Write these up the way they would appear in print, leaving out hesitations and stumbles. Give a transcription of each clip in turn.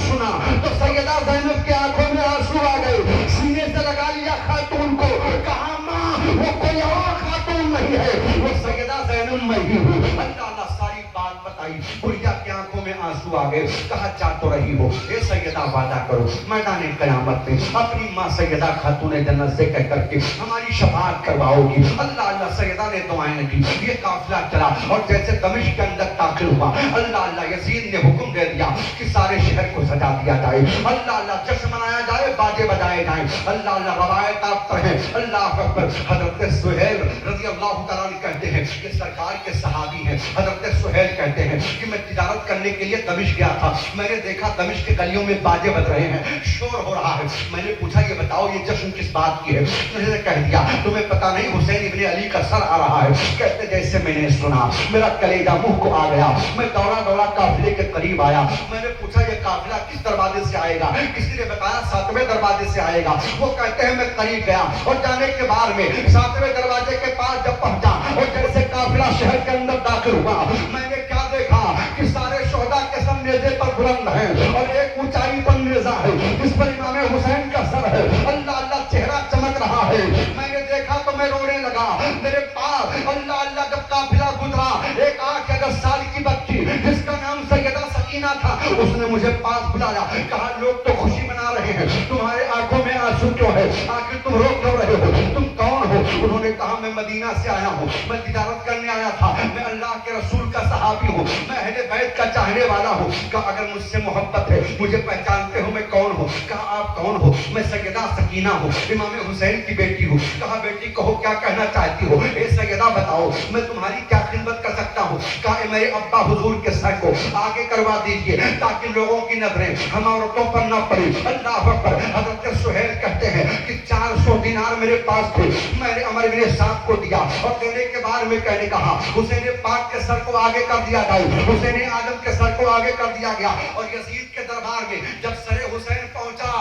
سنا تو سیدہ زینب کی آنکھوں میں آنسو آ گئے، سینے سے لگا لیا خاتون کو، کہا ماں وہ کوئی اور خاتون نہیں ہے، وہ سیدہ زینب میں ہی ہوں۔ اللہ ساری بات بتائی، بڑھیا کی آنکھوں میں آنسو آ گئے، کہا جا تو رہی ہو، اے سیدہ وعدہ کرو میدان قیامت میں اپنی ماں سیدہ خاتون جنت سے کہہ کر کے ہماری شفاعت کرواؤ گی۔ اللہ سیدہ نے دعائیں کی، یہ قافلہ چلا اور جیسے دمشق کے اندر داخل ہوا، اللہ یزید نے حکم دے دیا کہ سارے شہر کو سجا دیا جائے، اللہ جشن منایا جائے، باجے بجائے جائیں، اللہ روایت آپ ہیں، اللہ اکبر۔ حضرت سہیل رضی اللہ تعالیٰ عنہ کہتے ہیں کہ سرکار کے صحابی ہیں، حضرت سہیل کہتے ہیں کہ میں تجارت کرنے کے لیے دمشق گیا تھا، میں نے دیکھا دمشق کے گلیوں میں باجے بج رہے ہیں، شور ہو رہا ہے، میں نے پوچھا یہ بتاؤ یہ جشن کس بات کی ہے؟ انہوں نے کہہ دیا تمہیں پتہ نہیں حسین ابن علی کا سر آ رہا ہے۔ کہتے جیسے میں نے سنا میرا کلیجہ منہ کو آ گیا، میں دوڑا دوڑا قافلے کے قریب آیا، میں نے پوچھا یہ قافلہ کس دروازے سے آئے گا؟ کسی نے بتایا 7ویں دروازے سے آئے گا۔ وہ کہتے ہیں میں قریب گیا اور جانے کے بعد میں 7ویں دروازے کے پاس جب پہنچا اور جیسے قافلہ شہر کے اندر داخل ہوا، میں نے کیا دیکھا کہ سارے شہداء کے سر نیزے پر بلند ہیں اور ایک اونچائی پر نیزہ ہے جس پر امام حسین کا سر ہے، اللہ چہرہ چمک رہا ہے۔ میں نے دیکھا تو میں رونے لگا، میرے پاس اللہ جب قافلہ گزرا، ایک 8-10 سال کی بچی جس کا نام سیدہ سکینہ تھا، اس نے مجھے پاس بلایا، کہا لوگ تو خوشی منا رہے ہیں، تمہارے آنکھوں میں آنسو کیوں ہے؟ آخر تم رو کیوں رہے ہو؟ تم کون ہو؟ انہوں نے کہا میں مدینہ سے آیا ہوں، میں تجارت کرنے آیا تھا، میں اللہ کے رسول کا صحابی ہوں، میں اہل بیت کا چاہنے والا ہوں۔ کہا اگر مجھ سے محبت ہے مجھے پہچانتے ہو میں کون ہوں؟ کہا آپ کون ہو؟ میں سیدہ سکینہ ہوں، امام حسین کی بیٹی ہوں۔ کہا بیٹی کہو کیا کہنا چاہتی ہو؟ اے سیدہ بتاؤ میں تمہاری کیا خدمت کر سکتا ہوں؟ کہا میرے ابا حضور کے سر کو آگے کروا دیجئے تاکہ لوگوں کی نظریں ہم عورتوں پر نہ پڑی۔ اللہ اکبر۔ حضرت سہیل کہتے ہیں کہ 400 دینار میرے پاس تھے، میں نے عمر بن سعد کو دیا اور دینے کے بعد میں کہنے کہا حسین پاک کے سر کو آگے کر دیا جائے، حسین اعظم کے سر کو آگے کر دیا گیا۔ اور یزید کے دربار میں جب سر حسین پہنچا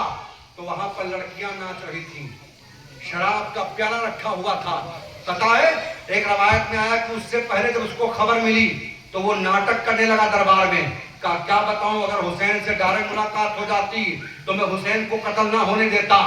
تو وہاں پر لڑکیاں ناچ رہی تھیں، شراب کا پیالہ رکھا ہوا تھا۔ پتہ ہے ایک روایت میں آیا کہ اس سے پہلے جب اس کو خبر ملی تو وہ ناٹک کرنے لگا دربار میں، کہا کیا بتاؤں اگر حسین سے ڈائریکٹ ملاقات ہو جاتی تو میں حسین کو قتل نہ ہونے دیتا،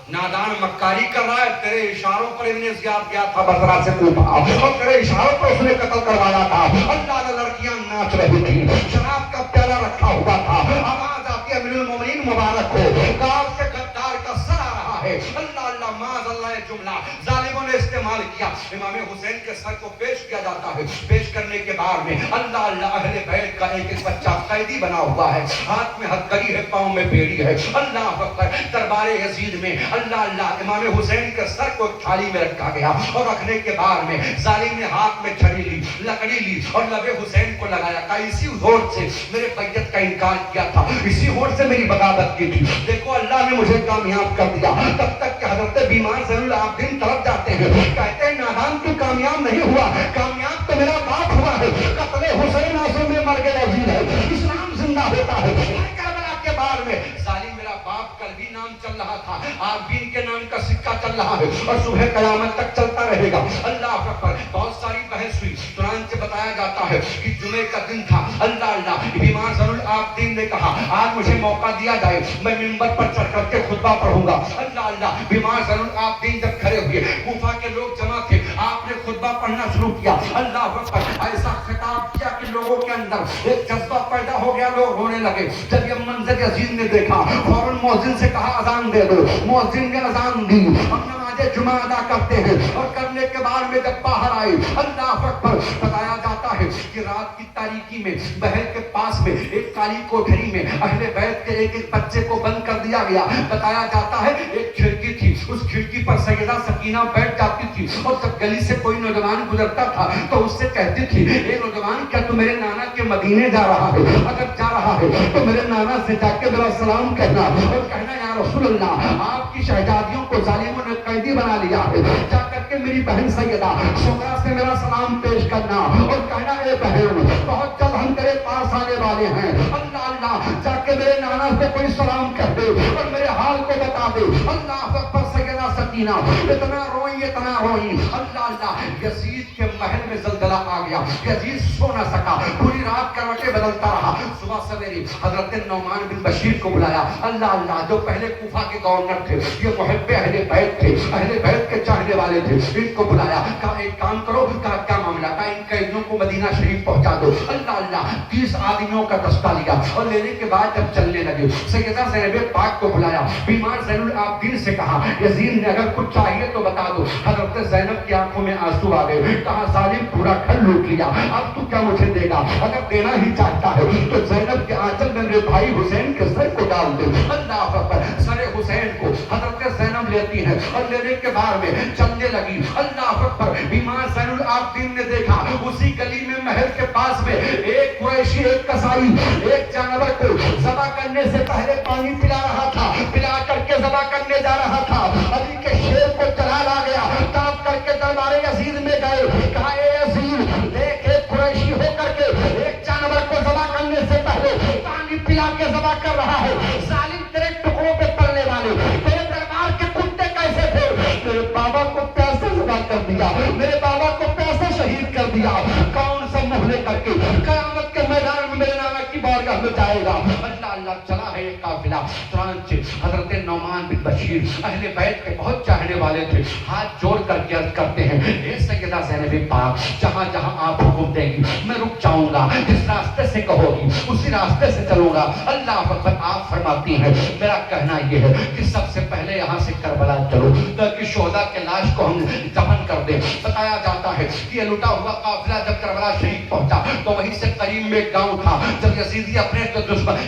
نادان مکاری کر رہا ہے، تیرے اشاروں پر ابن زیاد گیا تھا بصرہ سے کوفہ اور تیرے اشاروں پر اس نے قتل کروایا تھا۔ اللہ لڑکیاں ناچ رہی تھی، شراب کا پیالہ رکھا ہوا تھا، آواز آتی امیر المومنین مبارک ہو، کاف سے غدار کا سر آ رہا ہے۔ اللہ معاذ اللہ جملہ ظالموں نے استعمال کیا، امام حسین کے سر کو پیش کیا جاتا ہے، پیش کرنے کے بعد میں اللہ اہل بیت کا ایک ایک بچہ قیدی بنا ہوا ہے، ہاتھ میں ہتھکڑی ہے، پاؤں میں بیڑی ہے۔ اللہ اکبر۔ دربار یزید میں اللہ امام حسین کے سر کو تھالی میں رکھا گیا اور رکھنے کے بعد میں ظالم نے ہاتھ میں چھڑی لی، لکڑی لی اور لب حسین کو لگایا، کہا اسی ہونٹ سے میرے بیعت کا انکار کیا تھا، اسی ہونٹ سے میری بغاوت کی تھی، دیکھو اللہ نے مجھے کامیاب کر دیا۔ تب تک کہ حضرت بیمار زین العابدین طرف جاتے ہیں، کہتے ہیں نادان تو کامیاب نہیں ہوا، کامیاب تو میرا باپ ہوا ہے، قتل حسین آنسوں میں مر گئے عزیز ہے، اسلام زندہ ہوتا ہے۔ کربلا کے بعد میں ظالم میرا باپ کلبی نام چل رہا تھا، عابدین کے نام کا سکہ چل رہا ہے اور صبح قیامت تک چلتا رہے گا۔ اللہ اکبر۔ بہت ساری بحث ہوئی، چنانچہ بتایا جاتا ہے کہ جمعے کا دن تھا، اللہ بیمار زین العابدین نے کہا آج مجھے موقع دیا جائے میں منبر پر چڑھ کر کے خطبہ پڑھوں گا۔ اللہ بیمار زین العابدین جب کھڑے ہوئے، کوفہ کے لوگ جمع تھے، آپ نے خطبہ پڑھنا شروع کیا، اللہ اکبر، ایسا خطاب کیا کہ لوگوں کے اندر ایک جذبہ پیدا ہو گیا، لوگ رونے لگے۔ جب یہ منظر یزید نے دیکھا فوراً مؤذن سے کہا اذان دے دو، مؤذن نے اذان دی، ہم نماز جمعہ ادا کرتے ہیں اور کرنے کے بعد میں جب باہر آئے اللہ اکبر، بتایا جاتا ہے کہ رات کی تاریکی میں بہر کے پاس میں ایک کالی کوٹھری میں اہل بیت کے ایک ایک بچے کو بند کر دیا گیا۔ بتایا جاتا ہے ایک کھڑکی تھی، اس کھڑکی پر سیدہ سکینہ بیٹھ جاتی تھی اور جب گلی سے کوئی نوجوان گزرتا تھا تو اس سے کہتی تھی اے نوجوان کیا تو میرے نانا کے مدینے جا رہا ہے؟ اگر جا رہا ہے تو میرے نانا سے جا کے میرا سلام کہنا اور کہنا یا رسول اللہ آپ کی شہزادیوں کو ظالموں نے قیدی بنا لیا ہے، جا کر کے میری بہن سیدہ شکرا سے میرا سلام پیش کرنا اور کہنا اے بہن بہت جلد ہم تیرے پاس آنے والے ہیں، اللہ جا کے میرے نانا سے کوئی سلام کہہ دے اور میرے حال کو بتا دے۔ اللہ اکبر۔ سیدہ سکینہ اتنا روئی اتنا روئی، اللہ یزید کہ محل میں زلزلہ آ گیا، یزید سو نہ سکا، پوری رات کروٹیں بدلتا رہا۔ صبح سویرے حضرت نعمان بن بشیر کو بلایا، اللہ اللہ جو پہلے کوفہ کے گورنر تھے، یہ محب اہل بیت تھے، اہل بیت کے چاہنے والے تھے، ان کو بلایا، کہا ایک کام کرو، کہا کیا معاملہ، کہا ان قیدیوں کو مدینہ شریف پہنچا دو۔ اللہ اللہ 30 آدمیوں کا دستہ لیا اور لینے کے بعد جب چلنے لگے سیدہ زینب پاک کو بلایا، بیمار زین العابدین سے کہا یزید نے اگر کچھ چاہیے تو بتا دو۔ حضرت زینب کی آنکھوں میں آنسو آ گئے، کہا ظالم پورا گھر لوٹ لیا، اب تو کیا مجھے دے گا؟ اگر دینا ہی چاہتا ہے تو زینب کے آنچل میں میرے بھائی حسین کے سر کو ڈال دے۔ اللہ اکبر، سر حسین کو حضرت زینب لیتی ہے اور لینے کے بعد میں چلنے لگی۔ اللہ اکبر، بیمار زین العابدین نے دیکھا اسی گلی میں محل کے پاس میں ایک قریشی، ایک کسائی ایک جانور کو ذبح کرنے سے پہلے پانی پلا رہا تھا، پلا کر کے ذبح کرنے جا رہا تھا۔ علی کے شیر کو جلال آ گیا، کام کر کے دربار یزید میں گئے، کہا اے یزید دیکھ، ایک قریشی ہو کر کے ایک جانور کو ذبح کرنے سے پہلے پانی پلا کے ذبح کر رہا ہے، ظالم تیرے ٹکڑوں پہ پڑنے والے تیرے دربار کے کتے کیسے تھے؟ میرے بابا کو پیسے ذبح کر دیا، میرے بابا کو پیسے شہید کر دیا، کون سا منہ لے کر کے قیامت کے میدان میں میرے نام کی بارگاہ میں جائے گا؟ اللہ اللہ، چلا ہے یہ قافلہ۔ چنانچہ حضرت نعمان بن بشیر اہل بیت کے بہت چاہنے والے تھے، ہاتھ جوڑ کر کے عرض کرتے ہیں اے سیدہ زینب پاک، جہاں جہاں آپ حکم دیں گی میں رک جاؤں گا، جس راستے سے کہو گی اسی راستے سے چلوں گا۔ اللہ اکبر، آپ فرماتی ہیں میرا کہنا یہ ہے کہ سب سے پہلے یہاں سے کربلا چلو تاکہ شہداء کے لاش کو ہم دفن کر دیں۔ بتایا جاتا ہے کہ یہ لٹا ہوا قافلہ جب کربلا شریف پہنچا تو وہیں سے قریب میں ایک گاؤں تھا، جب یزیدی اپنے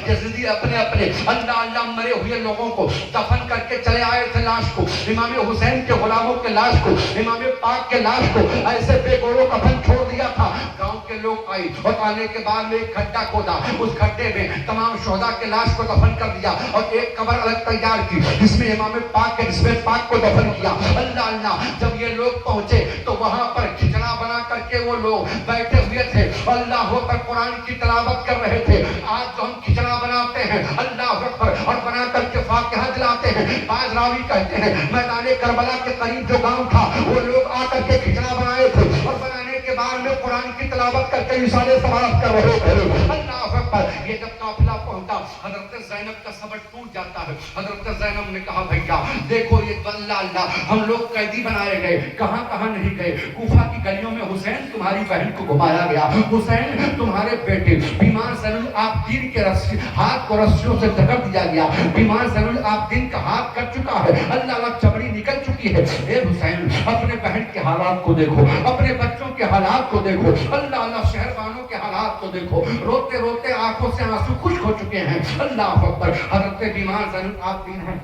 یزیدی اپنے اللہ اللہ مرے ہوئے لوگوں کو دفن کر کے چلے آئے تھے، لاش کو، امام حسین کے غلاموں کے لاش کو، امام پاک کے لاش کو ایسے بے گوڑوں کفن چھوڑ دیا تھا۔ گاؤں کے لوگ آئے اور آنے کے بعد میں ایک کھڈا کھودا، اس کھڈے میں تمام شہداء کے لاش کو دفن کر دیا اور ایک قبر الگ تیار کی جس میں امام پاک کے جسم پاک کو دفن کیا۔ اللہ اللہ، جب یہ لوگ پہنچے تو وہاں پر کھچڑا بنا کر کے وہ لوگ بیٹھے ہوئے تھے، اللہ اکبر، قرآن کی تلاوت کر رہے تھے۔ آج جو ہم کھچڑا بناتے ہیں اللہ اکبر اور بنا کر کے فاتحہ دلاتے ہیں، بعض راوی کہتے ہیں میدان کربلا کے قریب جو گاؤں تھا وہ لوگ آ کر کے کھچڑا بنائے تھے اور بنانے کے بعد میں قرآن کی تلاوت کر کے اِشارے ثواب کر رہے تھے۔ اللہ اکبر، یہ جب قافلہ پہنچا حضرت زینب کا صبر ٹوٹ جاتا ہے۔ حضرت زینب نے کہا بھیا دیکھو یہ اللہ اللہ، ہم لوگ قیدی بنائے گئے، کہاں کہاں نہیں گئے، کوفہ کی گلیوں میں حسین تمہاری بہن کو گھمایا گیا، حسین تمہارے بیٹے بیمار زین العابدین کے ہاتھ کو رسیوں سے جکڑ دیا گیا، بیمار زین العابدین کا ہاتھ کٹ چکا ہے، اللہ اللہ چمڑی نکل چکی ہے۔ اے حسین اپنے بہن کے حالات کو دیکھو، اپنے بچوں کے حالات کو دیکھو، اللہ اللہ شہر والوں کے حالات کو دیکھو، روتے روتے آنکھوں سے آنسو خشک ہو چکے ہیں۔ اللہ اکبر، حضرت بیمار زین العابدین ہیں،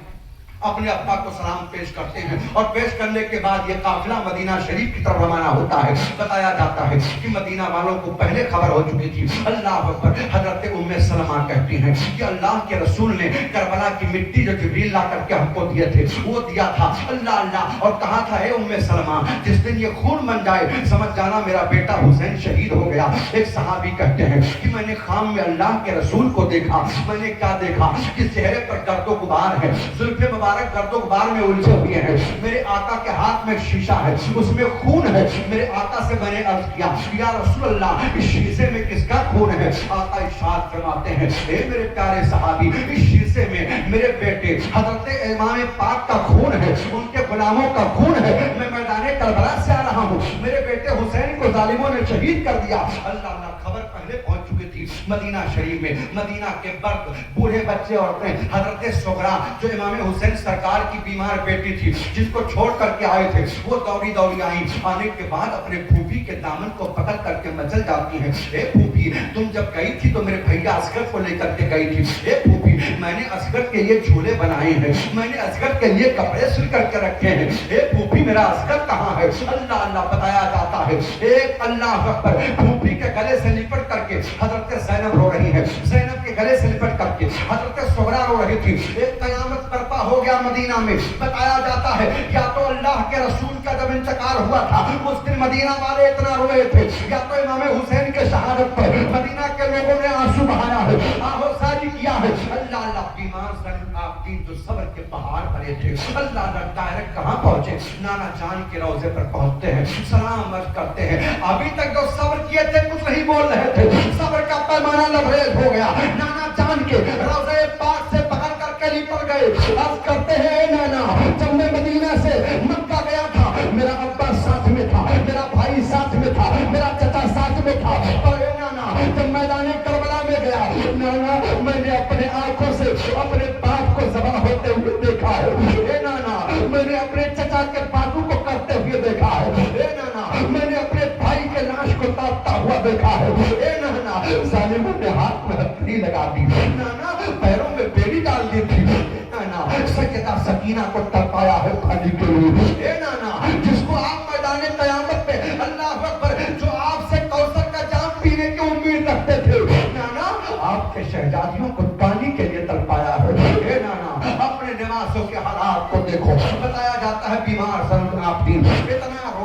اپنے ابا کو سلام پیش کرتے ہیں اور پیش کرنے کے بعد یہ قافلہ مدینہ شریف کی طرف روانہ ہوتا ہے۔ بتایا جاتا ہے کہ مدینہ والوں کو پہلے خبر ہو چکی تھی۔ اللہ اکبر، حضرت ام سلمہ کہتی ہیں کہ اللہ کے رسول نے کربلا کی مٹی جو جبریل لا کر کے ہم کو دیے تھے وہ دیا تھا، اللہ اللہ، اور کہا تھا اے ام سلمہ جس دن یہ خون بن جائے سمجھ جانا میرا بیٹا حسین شہید ہو گیا۔ ایک صحابی کہتے ہیں کہ میں نے خام میں اللہ کے رسول کو دیکھا، میں نے کیا دیکھا کہ چہرے پر گرد و غبار ہے، زلف مبارک گرد و غبار میں الجھے ہوئے ہیں، میرے آقا کے ہاتھ میں شیشہ ہے اس میں خون ہے۔ میرے آقا سے میں نے عرض کیا یا رسول اللہ اس شیشے میں کس کا خون ہے؟ آقا ارشاد فرماتے ہیں اے میرے پیارے صحابی اس شیشے میں میرے بیٹے حضرت امام پاک کا خون ہے، ان کے غلاموں کا خون ہے، میں میدان کربلا سے آ رہا ہوں، میرے بیٹے حسین کو ظالموں نے شہید کر دیا۔ اللہ اللہ، خبر پہلے پہنچ چکی تھی مدینہ شریف میں۔ مدینہ کے برد بوڑھے بچے عورتیں حضرت صغرا جو امام حسین سرکار کی بیمار بیٹی تھی جس کو چھوڑ کر کے آئے تھے وہ دوڑی دوڑی آئیں، آنے کے بعد اپنے پھوپھی کے دامن کو پکڑ کر کے مچل جاتی ہیں، اے پھوپھی تم جب گئی تھی تو میرے بھیا اصغر کو لے کر کے گئی تھی، اے پھوپھی میں نے اصغر کے لیے جھولے بنائے ہیں، میں نے اصغر کے لیے کپڑے سل کر کے رکھے ہیں، اے پھوپھی میرا اصغر کہاں ہے؟ اللہ اللہ، بتایا جاتا ہے ایک اللہ اکبر پھوپھی کے گلے سے لپٹ کر کے حضرت زینب رو رہی ہے، زینب کے گلے سے لپٹ کر کے حضرت صغرا رو رہی تھی۔ ایک قیامت برپا ہو گیا مدینہ میں۔ بتایا جاتا ہے یا تو اللہ کے رسول کا جب انتقال ہوا تھا اس دن مدینہ والے اتنا روئے تھے، یا تو امام حسین کے شہادت پر مدینہ کے لوگوں نے آنسو بہایا ہے، آہو ساری کیا ہے۔ اللہ اللہ، بیمار زین العابدین دین جو صبر کے پہاڑ بنے تھے، اللہ نہ ڈائریکٹ کہاں پہنچے، نانا جان کے روضے پر پہنچتے ہیں، سلام عرض کرتے ہیں. ابھی تک جو صبر کیے تھے کچھ نہیں بول رہے تھے، صبر کا پیمانہ لبریز ہو گیا. نانا جان کے روضے پاک سے پکڑ کر کے لپٹ گئے. عرض کرتے ہیں اے نانا، جب میں مدینہ سے مکہ گیا تھا میرا ابا ساتھ میں تھا، میرا بھائی ساتھ میں تھا، میرا چچا ساتھ میں تھا، اور اے نانا جب میدان کربلا میں گیا نانا میں نے اپنے آنکھوں سے اپنے باپ کو ذبح ہوتے ہوئے دیکھا ہے. اے نانا میں نے اپنے چچا کے بازو کو کرتے ہوئے دیکھا ہے. اے نانا میں نے اپنے بھائی کے لاش کو تاپتا ہوا دیکھا ہے. اے نانا ظالموں نے ہاتھ میں ہتھیلی لگا دی، نانا پیروں میں بیڑی ڈال دی تھی. نانا سجدہ سکینہ کو تڑپایا ہے پانی کے لیے. اے نانا جس کو آپ میدان قیامت پہ اللہ اکبر جو آپ سے کوثر کا جام پینے کی امید رکھتے تھے، نانا آپ کے شہزادیوں کو پانی کے لیے تڑپایا ہے. اے نانا اپنے نواسوں کے حالات کو دیکھو. بتایا جاتا ہے بیمار زین العابدین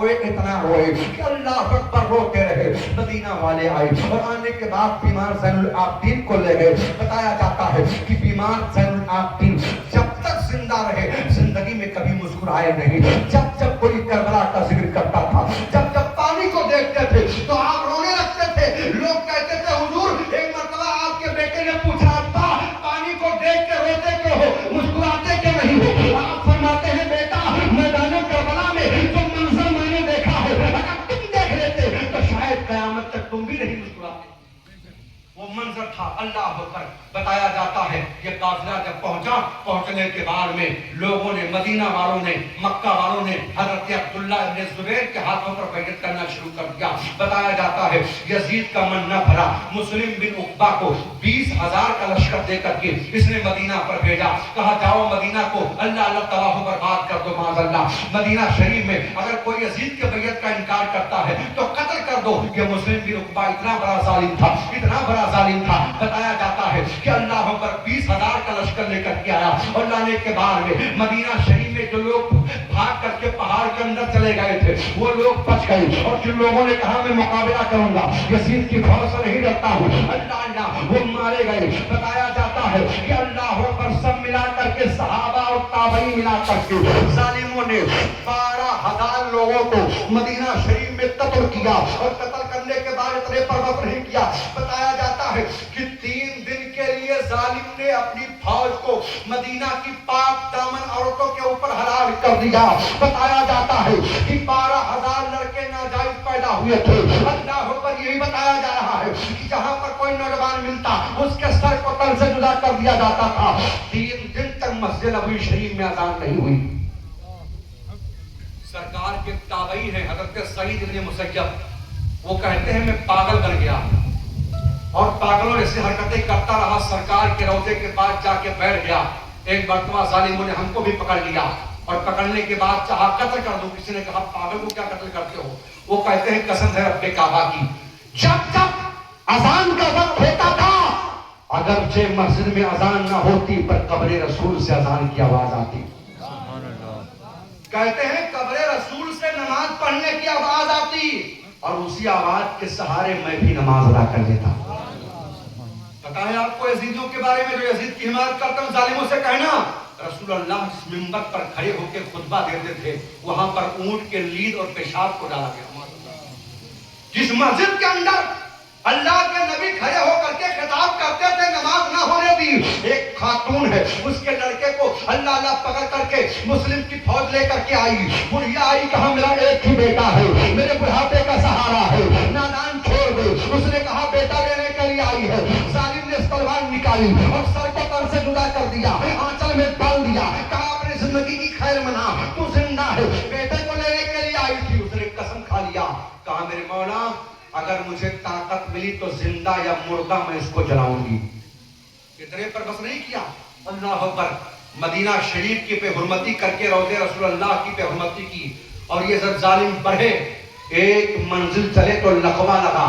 اتنا روئے کہ اللہ اکبر روتے رہے. مدینہ والے آئے اور آنے کے بعد بیمار زین العابدین کو لے گئے. بتایا جاتا ہے کہ بیمار زین العابدین جب تک زندہ رہے زندگی میں کبھی مسکرائے نہیں. جب جب کوئی کربلا کا ذکر کرتا تھا، جب جب پانی کو دیکھتے تھے تو آپ رونے لگتے تھے. لوگ کہتے تھے حضور ایک مرتبہ آپ کے بیٹے نے پوچھا ابا پانی کو دیکھ کے روتے کیوں ہو، مسکراتے کیوں نہیں ہو؟ آپ فرماتے ہیں بیٹا میدان کربلا میں جو منظر میں نے دیکھا ہے اگر تم دیکھ لیتے تو شاید قیامت تک تم بھی نہیں مسکراتے. وہ منظر تھا. اللہ اکبر. بتایا جاتا ہے یہ قافلہ جب پہنچنے کے بعد میں لوگوں نے، مدینہ والوں نے، مکہ والوں نے حضرت عبداللہ ابن زبیر کے ہاتھوں پر بیعت کرنا شروع کر دیا. بتایا جاتا ہے یزید کا من نہ بھرا، مسلم بن عقبہ کو 20,000 کا لشکر دے کر کے اس نے مدینہ پر بھیجا. کہا جاؤ مدینہ کو اللہ تباہ و برباد کر دو. معاذ اللہ مدینہ شریف میں اگر کوئی یزید کے بیعت کا انکار کرتا ہے تو قتل کر دو. یہ مسلم بن عقبہ اتنا بڑا ظالم تھا، اتنا بڑا ظالم تھا. بتایا جاتا ہے کہ اللہ پر 20,000 کا لشکر لے کر کے آیا اور لانے کے بعد میں مدینہ شریف میں جو لوگ بھاگ کر کے پہاڑ کے اندر چلے گئے تھے وہ لوگ بچ گئے. اور جن لوگوں نے کہا میں مقابلہ کروں گا، یزید کی فوج سے نہیں ڈرتا ہوں، اللہ وہ مارے گئے. بتایا جاتا ہے کہ اللہ پر سب ملا کر کے صحابہ اور تابعین ملا کر کے ظالموں نے 12,000 لوگوں کو مدینہ شریف میں قتل کیا. اور قتل کرنے کے بعد اتنے پر بس نہیں کیا. بتایا جاتا ہے کہ 3 دن کے لیے ظالم نے اپنی فوج کو مدینہ کی پاک دامن عورتوں کے اوپر حلال کر دیا. بتایا جاتا ہے کہ 12,000 لڑکے ناجائز پیدا ہوئے تھے. اللہ پر یہی بتایا جا رہا ہے کہ جہاں پر کوئی نوجوان ملتا اس کے سر کو تن سے جدا کر دیا جاتا تھا. 3 دن تک مسجد نبوی شریف میں اذان نہیں ہوئی. سرکار کے تابعی ہیں حضرت سعید بن مسیب، وہ کہتے ہیں میں پاگل بن گیا اور پاگلوں نے سے حرکتیں کرتا رہا. سرکار کے روضے کے پاس جا کے بیٹھ گیا. ایک مرتبہ ظالموں نے ہم کو بھی پکڑ لیا اور پکڑنے کے بعد چاہا قتل کر دوں. کسی نے کہا پاگل کو کیا قتل کرتے ہو؟ وہ کہتے ہیں قسم ہے رب کعبہ کی، جب جب اذان کا وقت ہوتا تھا اگرچہ مسجد میں اذان نہ ہوتی پر قبر رسول سے اذان کی آواز آتی. کہتے ہیں قبر رسول سے نماز پڑھنے کی آواز آتی اور اسی آواز کے سہارے میں بھی نماز ادا کر لیتا. پتا ہے آپ کو یزیدیوں کے بارے میں جو یزید کی حمایت کرتے ہیں ظالموں سے کہنا، رسول اللہ جس منبر پر کھڑے ہو کے خطبہ دیتے تھے وہاں پر اونٹ کے لید اور پیشاب کو ڈالا گیا. جس مسجد کے اندر اللہ کے نبی کھڑے ہو کر کے خطاب کرتے تھے نماز نہ ہونے دی، ایک خاتون ہے اس کے لڑکے کو اللہ پکڑ کر کے مسلم کی فوج لے کر کے آئی. بڑھیا آئی کہا میرا ایک ہی بیٹا ہے، میرے بڑھاپے کا سہارا ہے، نادان چھوڑ دے. اس نے کہا بیٹا لینے کے لیے آئی ہے. ظالم نے تلوار نکالی اور سر کو تن سے جدا کر دیا، آنچل میں ڈال دیا. کہا اپنی زندگی کی خیر منا، تو زندہ ہے. بیٹے کو لینے کے لیے آئی تھی. اس نے قسم کھا لیا، کہا میرے مولا اگر مجھے طاقت ملی تو زندہ یا مردہ میں اس کو جلاؤں گی. اتنے پر بس نہیں کیا، اللہ اکبر مدینہ شریف کی بے حرمتی کر کے روضے رسول اللہ کی بے حرمتی کی. اور یہ جب ظالم بڑھے ایک منزل چلے تو لقبہ لگا.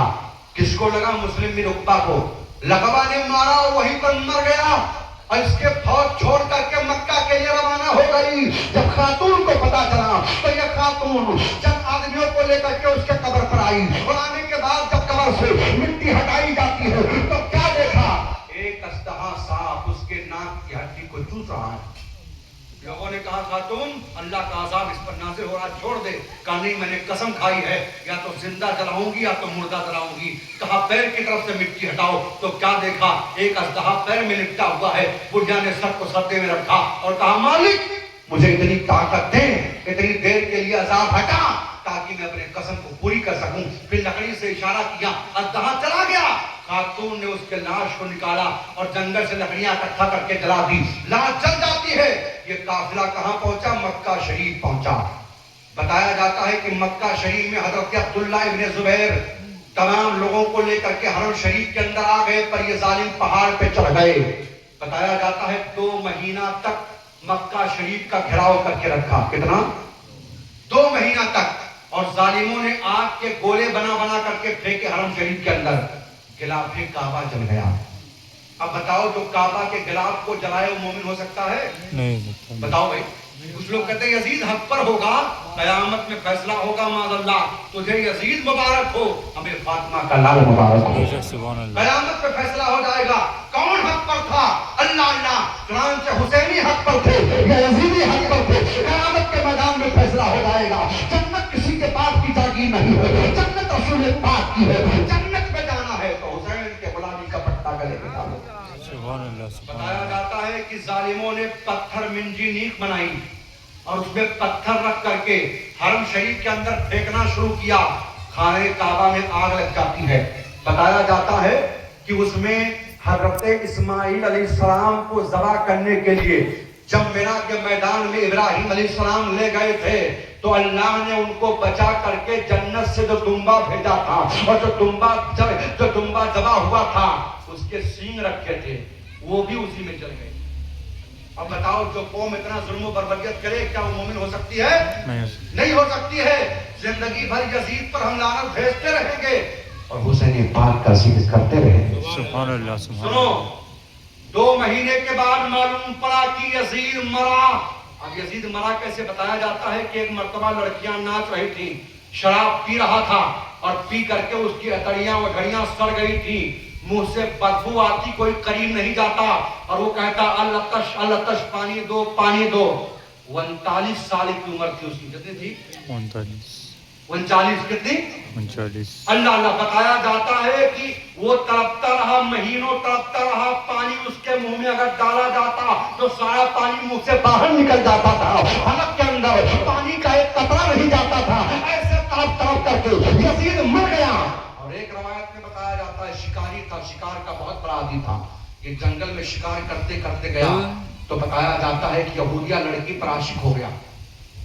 کس کو لگا؟ مسلم بن عقبہ کو. لقبہ نے مارا اور وہیں پر مر گیا. اور اس کے فوج چھوڑ کر کے مکہ کے لیے روانہ ہو گئی. جب خاتون کو پتا چلا تو یہ خاتون جب آدمیوں کو لے کر کے اس کے قبر پر آئی اور آنے کے بعد جب قبر سے مٹی ہٹائی جاتی ہے تو کیا دیکھا؟ ایک اسدحہ صاف اس کے کے ناک کی ہڈی کو چوس رہا ہے. لوگوں نے کہا خاتون اللہ کا عذاب اس پر نازل ہو رہا چھوڑ دے. کہا نہیں میں نے قسم کھائی ہے یا تو زندہ جلاؤں گی یا تو مردہ جلاؤں گی. کہا پیر کی طرف سے مٹی ہٹاؤ. تو کیا دیکھا ایک اژدہا پیر میں لپٹا ہوا ہے. بڑھیا نے سر کو سردے میں رکھا اور کہا مالک مجھے اتنی طاقت دے اتنی دیر کے لیے عذاب ہٹا تاکہ میں اپنے قسم کو پوری کر سکوں. پھر لکڑی سے اشارہ کیا اژدہا چلا گیا. خاتون نے اس کے لاش کو نکالا اور جنگل سے لکڑیاں اکٹھا کر کے جلا دی. لاش جل جاتی ہے. یہ قافلہ کہاں پہنچا؟ مکہ شریف پہنچا. بتایا جاتا ہے کہ مکہ شریف میں حضرت عبداللہ ابن زبیر تمام لوگوں کو لے کر کے حرم شریف کے اندر آ گئے پر یہ ظالم پہاڑ پہ چڑھ گئے. بتایا جاتا ہے 2 مہینہ تک مکہ شریف کا گھیراؤ کر کے رکھا. کتنا؟ 2 مہینہ تک. اور ظالموں نے آگ کے گولے بنا بنا کر کے پھینکے حرم شریف کے اندر. غلاف کعبہ جل گیا. اب بتاؤ جو کعبہ کے غلاف کو جلائے وہ مومن ہو سکتا ہے؟ نہیں. بتاؤ بھائی. کچھ لوگ کہتے ہیں یزید حق پر ہوگا قیامت میں فیصلہ ہوگا معاذ اللہ. تجھے یزید مبارک ہو ہمیں فاطمہ کا لال مبارک ہو. قیامت میں فیصلہ ہو جائے گا کون حق پر تھا. اللہ اللہ. چنانچہ حسینی حق پر تھے یا یزیدی حق پر تھے. قیامت کے میدان میں فیصلہ ہو جائے گا. جنت کسی کے پاس کی جاگیر نہیں ہے. جنت رسول پاک کی ہے. جنت میں جانا ہے تو حسین کے غلامی کا پٹا گلے میں ڈالو. بتایا جاتا ہے کہ ظالموں نے پتھر منجنیق بنائی اور اس میں پتھر رکھ کر کے حرم شریف کے اندر پھینکنا شروع کیا. خانہ کعبہ میں آگ لگ جاتی ہے. بتایا جاتا ہے کہ اس میں حضرت اسماعیل علیہ السلام کو ذبح کرنے کے لیے جب مینا کے میدان میں ابراہیم علیہ السلام لے گئے تھے تو اللہ نے ان کو بچا کر کے جنت سے جو دمبا بھیجا تھا اور جو دمبا ذبح ہوا تھا اس کے سینگ رکھے تھے وہ بھی اسی میں جل گئے. اب بتاؤ جو قوم اتنا ظلم و بربریت کرے کیا وہ مومن ہو سکتی ہے؟ نہیں ہو سکتی ہے. زندگی بھر یزید پر ہم لعنت بھیجتے رہیں گے اور حسین پاک کا ذکر کرتے رہیں گے. سبحان اللہ. سنو 2 مہینے کے بعد معلوم پڑا کہ یزید مرا. اب یزید مرا کیسے؟ بتایا جاتا ہے کہ ایک مرتبہ لڑکیاں ناچ رہی تھیں شراب پی رہا تھا اور پی کر کے اس کی اتڑیاں وگھڑیاں سڑ گئی تھی. منہ سے بدبو آتی کوئی قریب نہیں جاتا اور وہ کہتا التش التش پانی دو پانی دو. 39 سال کی عمر تھی اس کی. کتنی تھی؟ 39. کتنی؟ 39. اللہ اللہ. بتایا جاتا ہے کہ وہ تڑپتا رہا مہینوں تڑپتا رہا. پانی اس کے منہ میں اگر ڈالا جاتا تو سارا پانی منہ سے باہر نکل جاتا تھا. حلق کے اندر پانی کا ایک قطرہ نہیں جاتا تھا. ایسے تڑپ تڑپ کر کے یزید مر گیا. اور ایک روایت میں بتایا جاتا ہے شکاری تھا. شکار کا بہت بڑا عادی تھا. یہ جنگل میں شکار کرتے کرتے گیا تو بتایا جاتا ہے کہ یہودیہ لڑکی پر عاشق ہو گیا.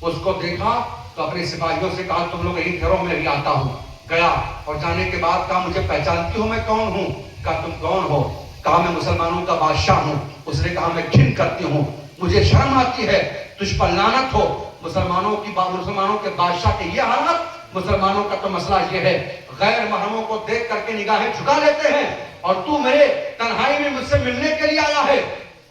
اس کو دیکھا تو اپنے سپاہیوں سے کہا تم لوگ یہی گھروں میں نہیں آتا ہوں. گیا اور جانے کے بعد کہا مجھے پہچانتی ہو میں کون ہوں؟ کہا تم کون ہو؟ کہا میں مسلمانوں کا بادشاہ ہوں. اس نے کہا میں گھن کرتی ہوں مجھے شرم آتی ہے تجھ پر لعنت ہو. مسلمانوں کے بادشاہ کی یہ حالت. مسلمانوں کا تو مسئلہ یہ ہے غیر محرموں کو دیکھ کر کے نگاہیں جھکا لیتے ہیں اور تو میرے تنہائی میں مجھ سے ملنے کے لیے آیا ہے.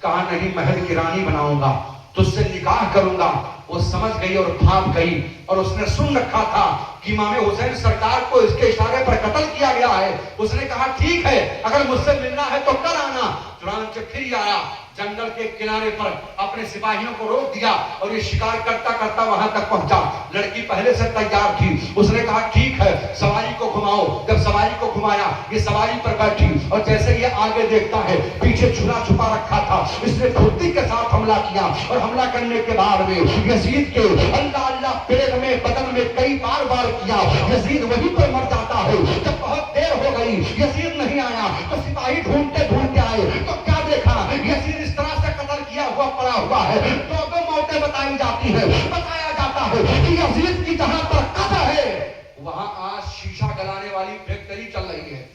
کہا نہیں محل کی رانی بناؤں گا تجھ سے نکاح کروں گا. وہ سمجھ گئی اور بھاگ گئی اور اس نے سن رکھا تھا کہ امام حسین سرکار کو اس کے اشارے پر قتل کیا گیا ہے. اس نے کہا ٹھیک ہے اگر مجھ سے ملنا ہے تو کل آنا. چنانچہ پھر آیا جنگل کے کنارے پر اپنے سپاہیوں کو روک دیا اور یہ شکار کرتا کرتا وہاں تک پہنچا. لڑکی پہلے سے تیار تھی. اس نے کہا ٹھیک ہے سواری کو گھماؤ. جب سواری کو گھمایا یہ سواری پر بیٹھی اور جیسے یہ آگے دیکھتا ہے پیچھے چھلا چھپا رکھا تھا. اس نے پھرتی کے ساتھ حملہ کیا اور حملہ کرنے کے بعد میں یزید کے اللہ اللہ پیٹ میں بدن میں کئی بار کیا. یزید وہیں پر مر جاتا ہے. جب بہت دیر ہو گئی یزید نہیں آیا تو سپاہی ڈھونڈتے ڈھونڈتے آئے تو کیا دیکھا یزید اس طرح سے قتل کیا ہوا پڑا ہوا ہے. 2 موتیں بتائی جاتی ہیں. بتایا جاتا ہے کہ یزید کی جہاں پر قبر ہے وہاں آج شیشہ گلانے والی فیکٹری چل رہی ہے.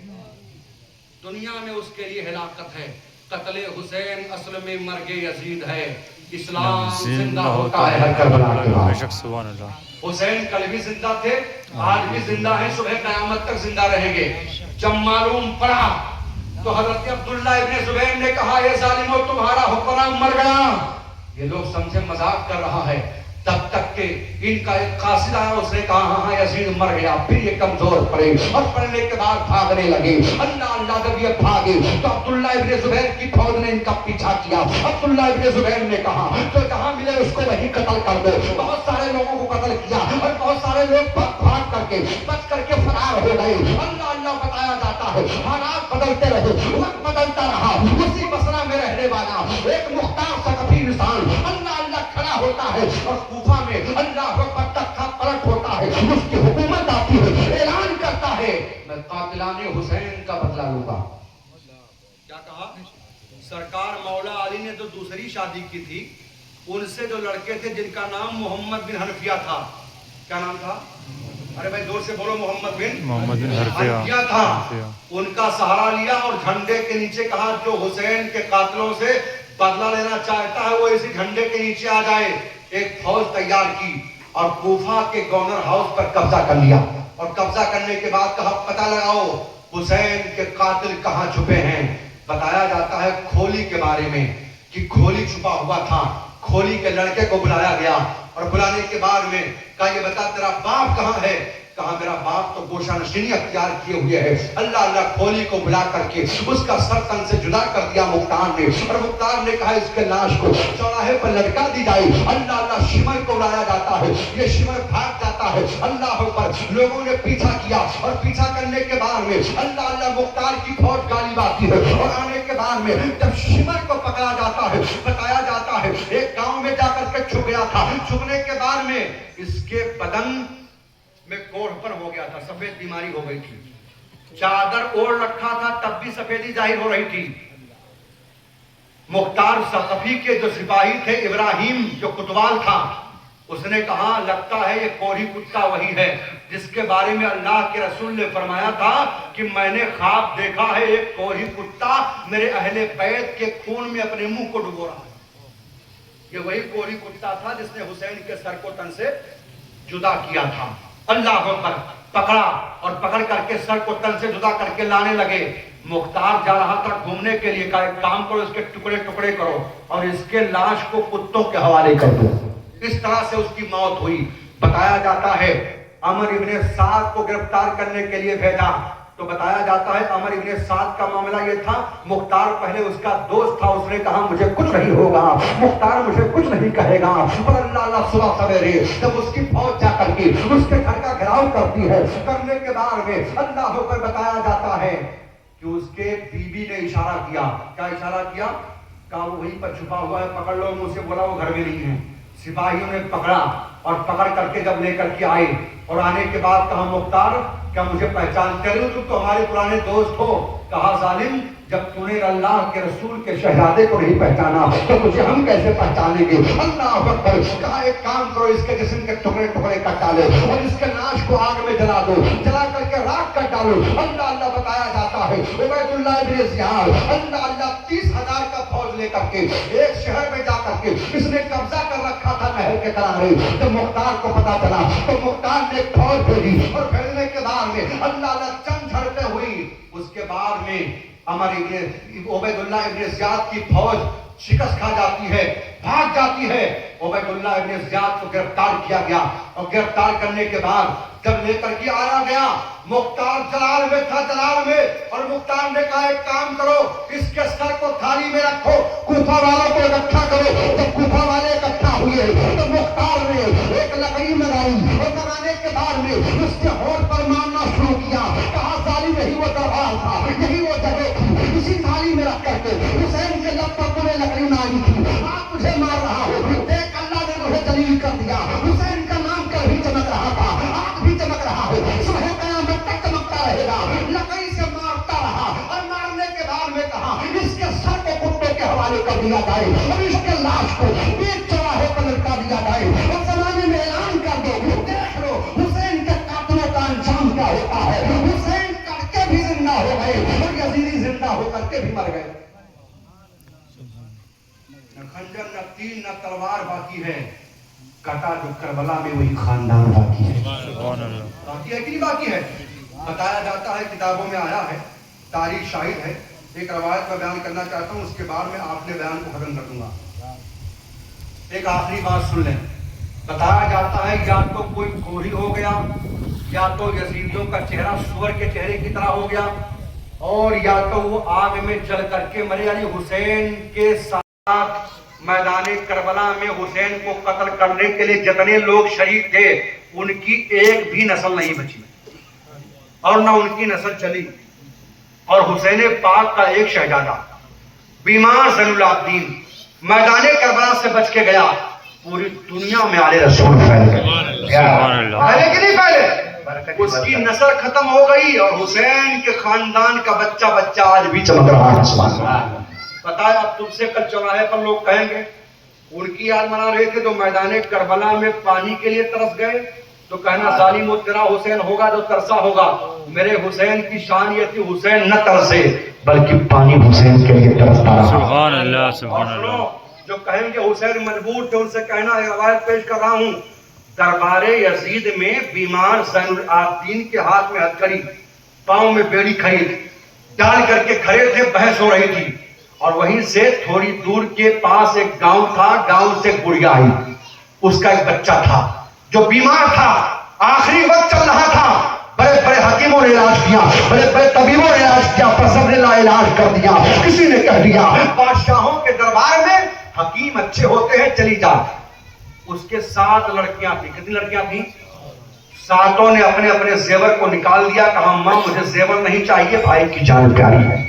دنیا میں اس کے لیے ہلاکت ہے. قتل حسین اصل میں مرگ یزید ہے. اسلام زندہ ہوتا ہے ہر کربلا کے بعد. حسین کل بھی زندہ تھے آج بھی زندہ ہیں صبح قیامت تک زندہ رہیں گے. جب معلوم پڑا تو حضرت عبداللہ ابن زبیر نے کہا یہ ظالموں تمہارا حکمران مر گیا. یہ لوگ سمجھے مذاق کر رہا ہے. تب تک کہ ان کا ایک قاصد آیا، اس نے کہا ہاں یزید مر گیا. پھر یہ کمزور پڑے اور پڑنے کے بعد بھاگنے لگے. اللہ جب یہ بھاگے تو عبداللہ ابن زبیر کی فوج نے ان کا پیچھا کیا. عبداللہ ابن زبیر نے کہا تو جہاں ملے اس کو وہیں قتل کر دو. بہت سارے لوگوں کو قتل کیا اور بہت سارے لوگ بھاگ کر کے بچ کر کے فرار ہو گئے. اللہ بتایا جاتا ہے حالات بدلتے رہے، وقت بدلتا رہا. اسی بصرہ میں رہنے والا ایک مختار ثقفی انسان اللہ کھڑا ہوتا ہے اور کوفہ میں اللہ اکبر تختہ پلٹ ہوتا ہے. اس کی حکومت آتی ہے، اعلان کرتا ہے میں قاتلان حسین کا بدلہ لوں گا. کیا کہا؟ سرکار مولا علی نے تو دوسری شادی کی تھی. ان سے جو لڑکے تھے جن کا نام محمد بن حنفیہ تھا، کیا نام تھا؟ ارے بھائی زور سے بولو. محمد بن حنفیہ تھا. ان کا سہارا لیا اور جھنڈے کے نیچے کہا جو حسین کے قاتلوں سے بدلہ لینا چاہتا ہے وہ اسی جھنڈے کے نیچے آ جائے. ایک فوج تیار کی اور کوفہ کے گورنر ہاؤس پر قبضہ کر لیا. اور قبضہ کرنے کے بعد کہا پتہ لگاؤ حسین کے قاتل کہاں چھپے ہیں. بتایا جاتا ہے کھولی کے بارے میں کہ کھولی چھپا ہوا تھا. کھولی کے لڑکے کو بلایا گیا اور بلانے کے بعد میں کہا یہ بتا تیرا باپ کہاں ہے. کہا میرا باپ تو گوشہ نشینی اختیار کیے ہوئے ہے. اللہ کھولی کو بلا کر کے اس کا سر تن سے جدا کر دیا مختار نے. اور مختار نے کہا اس کے لاش کو چوراہے پر لٹکا دی جائے. اللہ شمر کو لایا جاتا ہے. یہ شمر بھاگ جاتا ہے. اللہ پر لوگوں نے پیچھا کیا اور پیچھا کرنے کے بعد میں اللہ مختار کی فوج غالب آتی ہے. اور آنے کے بعد میں جب شمر کو پکڑا جاتا ہے بتایا جاتا ہے ایک گاؤں میں جا کر کے چھپ گیا تھا. چھپنے کے بعد میں اس کے بدن میں کوڑ پر ہو گیا تھا، سفید بیماری ہو گئی تھی. چادر اوڑھ رکھا تھا تب بھی سفیدی ظاہر ہو رہی تھی. مختار ثقفی کے جو سپاہی تھے ابراہیم جو کوتوال تھا اس نے کہا لگتا ہے یہ کوڑھی کتا وہی ہے جس کے بارے میں اللہ کے رسول نے فرمایا تھا کہ میں نے خواب دیکھا ہے ایک کوڑھی کتا میرے اہل بیت کے خون میں اپنے منہ کو ڈبو رہا ہے. یہ وہی کوڑھی کتا تھا جس نے حسین کے سر کو تن سے جدا کیا تھا. اللہ اکبر. پکڑا اور پکڑ کر کے سر کو تن سے جدا کر کے لانے لگے. مختار جا رہا تھا گھومنے کے لیے. کہا ایک کام کرو اس کے ٹکڑے ٹکڑے کرو اور اس کے لاش کو کتوں کے حوالے کر دو. اس طرح سے اس کی موت ہوئی. بتایا جاتا ہے عمر ابن سعد کو گرفتار کرنے کے لیے بھیجا تو بتایا جاتا ہے عمر ابن سعد کا معاملہ یہ تھا مختار پہلے اس کا دوست تھا. اس نے کہا مجھے کچھ نہیں ہوگا، مختار مجھے کچھ نہیں کہے گا. اور اللہ صبح سویرے جب اس کی فوج جا کر کے اس کے گھر کا گھراؤ کرتی ہے کرنے کے بعد میں اللہ ہو کر بتایا جاتا ہے کہ اس کے بیوی نے اشارہ کیا. کیا اشارہ کیا؟ کہا وہ وہیں پر چھپا ہوا ہے پکڑ لو. مجھ سے بولا وہ گھر میں نہیں ہے. سپاہیوں نے پکڑا اور پکڑ کر کے جب لے کر کے آئے اور آنے کے بعد کہا مختار کیا مجھے پہچانتے ہو؟ تم تو ہمارے پرانے دوست ہو. کہا ظالم جب تم نے اللہ کے رسول کے شہزادے کو نہیں پہچانا تو تجھے ہم کیسے پہچانیں گے. اللہ اکبر. کہا ایک کام کرو اس کے جسم کے ٹکڑے ٹکڑے کر ڈالو اور اس کے لاش کو آگ میں جلا دو، جلا کر کے راکھ کر ڈالو. اللہ بتایا جاتا ہے عبید اللہ ابن زیاد اللہ 30,000 کا فوج لے کر کے ایک شہر میں جا کر کے اس نے قبضہ کر رکھا تھا نہر کے کنارے. جب مختار کو پتا چلا تو مختار نے ایک فوج بھیجی اور بھیجنے کے بعد میں اللہ چند جھڑپیں ہوئی. اس کے بعد میں عبید اللہ ابن زیاد کی فوج شکست کھا جاتی ہے، بھاگ جاتی ہے. عبید اللہ ابن زیاد کو گرفتار کیا گیا اور گرفتار کرنے کے بعد جب لے کر کے آیا گیا مختار جلال میں تھا. جلال میں اور مختار نے کہا ایک کام کرو اس کے سر کو تھالی میں رکھو، کوفہ والوں کو اکٹھا کرو. جب کوفہ والے اکٹھا ہوئے تو مختار نے ایک لکڑی منگائی اور منگانے کے بعد میں اس کے ہونٹ پر مارنا شروع کیا. کہا ظالم یہی وہ دربار تھا، یہی وہ جگہ تھی، اسی تھالی میں رکھ کر کے حسین کے لب پر تمہیں لکڑی ماری تھی. آپ مجھے مار رہا ہو، دیکھ اللہ نے مجھے دلیل کر دیا. حسین کا نام کر بھی چمک رہا تھا، آج بھی چمک رہا ہے، صبح قیامت تک چمکتا رہے گا. لکڑی سے مارتا رہا اور مارنے کے بعد میں کہا اس کے سر کو کتوں کے حوالے کر دیا جائے اور اس کے لاش کو بیچ چوراہے پر لٹکا دیا جائے اور زمانے میں اعلان کر دو دیکھ لو حسین کے قاتلوں کا انجام کیا ہوتا ہے. حسین کر کے بھی زندہ ہو گئے اور یزیدی زندہ ہو کر کے بھی مر گئے. نہ خنجر نہ تیر نہ تلوار باقی ہے، کٹا جو کربلا میں وہی خاندان باقی ہے. باقی ہے کہ نہیں باقی ہے؟ بتایا جاتا ہے کتابوں میں آیا ہے، تاریخ شاہد ہے. ایک روایت میں بیان کرنا چاہتا ہوں، اس کے بعد میں آپ نے بیان کو ختم کر دوں گا. ایک آخری بات سن لیں. بتایا جاتا ہے یا تو کوئی کوڑی ہو گیا یا تو یزیدیوں کا چہرہ سور کے چہرے کی طرح ہو گیا اور یا تو وہ آگ میں جل کر کے مرے. علی حسین کے ساتھ میدان کربلا میں حسین کو قتل کرنے کے لیے جتنے لوگ شریک تھے ان کی ایک بھی نسل نہیں بچی اور نہ ان کی نسل چلی. اور حسین پاک کا ایک شہزادہ بیمار زین العابدین میدان کربلا سے بچ کے گیا. پوری دنیا میں آلے رسول پھیل گئے. پہلے کہ نہیں پہلے اس کی نسل ختم ہو گئی اور حسین کے خاندان کا بچہ آج بھی چمک رہا ہے. بتایا اب تم سے کل چوراہے پر لوگ کہیں گے ان کی یاد منا رہے تھے تو میدان کربلا میں پانی کے لیے ترس گئے تو کہنا ظالم وہ تیرا حسین ہوگا جو ترسا ہوگا. میرے حسین کی شان یہ تھی حسین نہ ترسے بلکہ پانی حسین کے لیے ترستا رہا. سبحان اللہ سبحان اللہ. جو کہیں گے حسین مجبور تھے ان سے کہنا ہے روایت پیش کر رہا ہوں. دربار یزید میں بیمار زین العابدین کے ہاتھ میں ہتھکڑی پاؤں میں بیڑی کھڑی ڈال کر کے کھڑے تھے. بحث ہو رہی تھی اور وہیں سے تھوڑی دور کے پاس ایک گاؤں تھا. گاؤں سے گڑیا آئی. اس کا ایک بچہ تھا جو بیمار تھا. آخری وقت چل رہا تھا. بڑے بڑے حکیموں نے علاج کیا, بڑے بڑے طبیبوں نے علاج کیا, پر سب نے لا علاج کر دیا. کسی نے کہہ دیا بادشاہوں کے دربار میں حکیم اچھے ہوتے ہیں چلی جا. اس کے 7 لڑکیاں تھیں. کتنی لڑکیاں تھیں؟ 7 نے اپنے اپنے زیور کو نکال دیا. کہا ماں مجھے زیور نہیں چاہیے, بھائی کی جان پیاری ہے.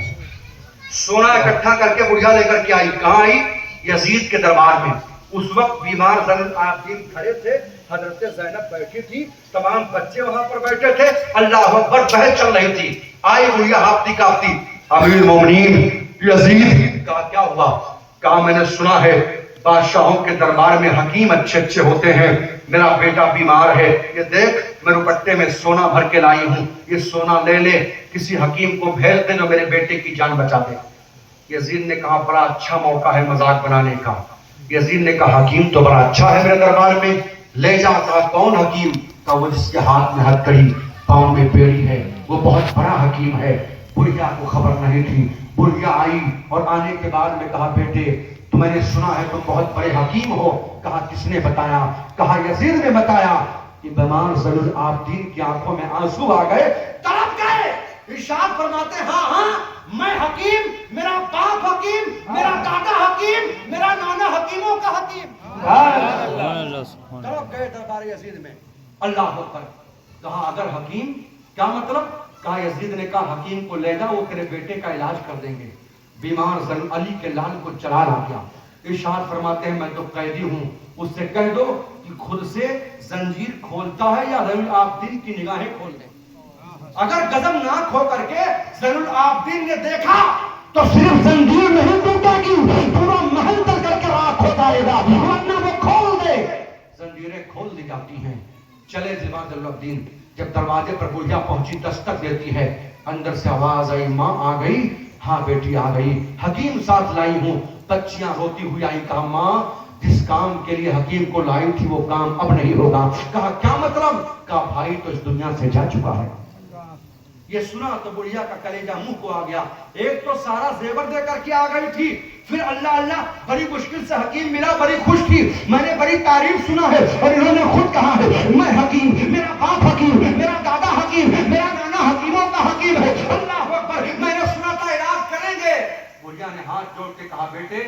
سونا اکٹھا کر کے بڑھیا لے کر کے آئی. کہاں آئی؟ یزید کے دربار میں. اس وقت بیمار زین العابدین کھڑے تھے, حضرت زینب بیٹھی تھی, تمام بچے وہاں پر بیٹھے تھے. اللہ اکبر بحث چل رہی تھی. آئی بڑھیا ہاپتی کاپتی. امیر مومنین یزید. کہا کیا ہوا؟ کہا میں نے سنا ہے بادشاہوں کے دربار میں حکیم اچھے اچھے ہوتے ہیں. میرا بیٹا بیمار ہے, یہ دیکھ میں روپٹے میں سونا بھر کے لائی ہوں, یہ سونا لے لے, کسی حکیم کو بھیج دے جو میرے بیٹے کی جان بچا دے. یزید نے کہا بڑا اچھا موقع ہے مذاق بنانے کا. یزید نے کہا حکیم تو بڑا اچھا ہے میرے دربار میں, لے جا. کہا کون حکیم؟ کہا وہ جس کے ہاتھ میں ہتھکڑی پاؤں میں بیڑی ہے, وہ بہت بڑا حکیم ہے. بڑھیا کو خبر نہیں تھی. بڑھیا آئی اور آنے کے بعد میں کہا بیٹے تو میں نے سنا ہے تم بہت بڑے حکیم ہو. کہا کس نے بتایا؟ کہا یزید نے بتایا. کہ بیمار زین العابدین کی آنکھوں میں آنسو آ گئے, تڑپ گئے. ارشاد فرماتے ہاں ہاں میں حکیم, میرا باپ حکیم, میرا دادا حکیم, میرا نانا حکیموں کا حکیم. تڑپ گئے دربار یزید میں. اللہ اکبر. کہا اگر حکیم کیا مطلب؟ کہا یزید نے کہا حکیم کو لے جا, وہ تیرے بیٹے کا علاج کر دیں گے. بیمار زین علی کے لال کو چلا لا گیا. ارشاد فرماتے ہیں میں تو قیدی ہوں, اس سے کہہ دو کہ خود سے زنجیر کھولتا ہے یا زین العابدین کی نگاہیں کھول دے. اگر غضب ناک ہو کر کے زین العابدین نے دیکھا تو صرف زنجیر نہیں ٹوٹے گی, پورا محل تل کر کے راکھ ہو جائے گا, ورنہ وہ کھول دے. زنجیریں کھول دی جاتی ہیں. چلے زمان زین العابدین. جب دروازے پر بڑھیا پہنچی دستک دیتی ہے, اندر سے آواز آئی ماں آ گئی؟ ہاں بیٹی آ گئی. حکیم ساتھ لائی ہوں. بچیاں روتی ہوئی آئی. کہا ماں جس کام کے لیے حکیم کو لائی تھی وہ کام اب نہیں ہوگا. کہا کیا مطلب؟ کہا بھائی تو اس دنیا سے جا چکا ہے. یہ سنا تو بڑھیا کا کلیجہ منہ کو آ گیا. ایک تو سارا زیور دے کر کے آ گئی تھی, پھر اللہ اللہ بڑی مشکل سے حکیم ملا, بڑی خوش تھی. میں نے بڑی تعریف سنا ہے اور انہوں نے خود کہا ہے میں حکیم, میرا باپ حکیم, میرا دادا حکیم, میرا نانا حکیموں کا حکیم ہے. اللہ اکبر. میں نے سنا تھا علاج کریں گے. بڑھیا نے ہاتھ جوڑ کے کہا بیٹے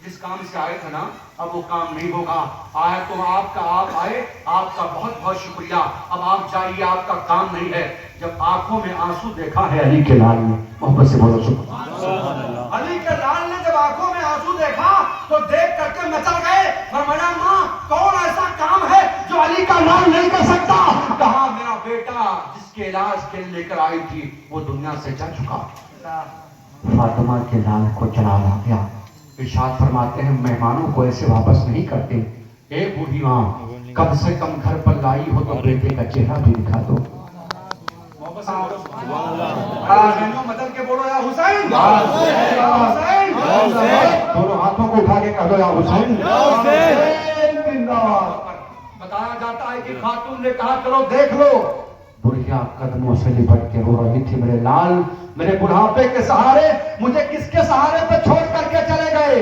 جس کام سے آئے تھے نا اب وہ کام نہیں ہوگا. آیا تو آپ آئے, آپ کا بہت بہت شکریہ. اب آپ جائیے, آپ کا کام نہیں ہے. جب آنکھوں میں آنسو دیکھا ہے علی کے لال نے, محبت سے بولو سبحان اللہ. علی کے لال نے جب آنکھوں میں آنسو دیکھا تو دیکھ کر کے مچل گئے. فرمایا ماں کون ایسا کام ہے جو علی کا لال نہیں کر سکتا؟ کہا میرا بیٹا جس کے علاج کے لے کر آئی تھی وہ دنیا سے جا چکا. فاطمہ کے لال کو چلا لا گیا. ارشاد فرماتے ہیں مہمانوں کو ایسے واپس نہیں کرتے. اے بوڑھی ماں کم سے کم گھر پر لائی ہو تو بیٹے کا چہرہ بھی دکھا دو. مدد کے بولو یا حسین, دونوں ہاتھوں کو اٹھا کے کہہ دو یا حسین. بتایا جاتا ہے کہ خاتون نے کہا چلو دیکھ لو. بڑھیا قدموں سے لپٹ کے رو رہی تھی میرے لال میرے بڑھاپے کے سہارے مجھے کس کے سہارے پہ چھوڑ کر کے چلے گئے.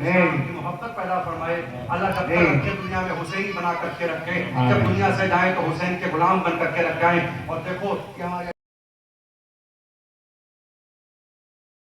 اسلام کی محبت پیدا فرمائے. اللہ جب تک رکھے دنیا میں حسین ہی بنا کر کے رکھے, جب دنیا سے جائیں تو حسین کے غلام بن کر کے رکھ جائیں. اور دیکھو کہ ہمارے